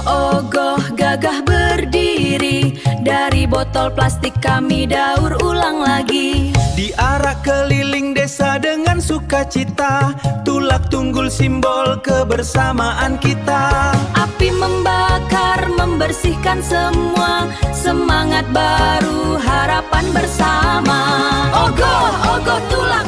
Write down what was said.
Ogoh gagah berdiri, dari botol plastik kami daur ulang lagi. Diarak keliling desa dengan sukacita, Tulak Tunggul simbol kebersamaan kita. Api membakar, membersihkan semua, semangat baru, harapan bersama. Ogoh, ogoh Tulak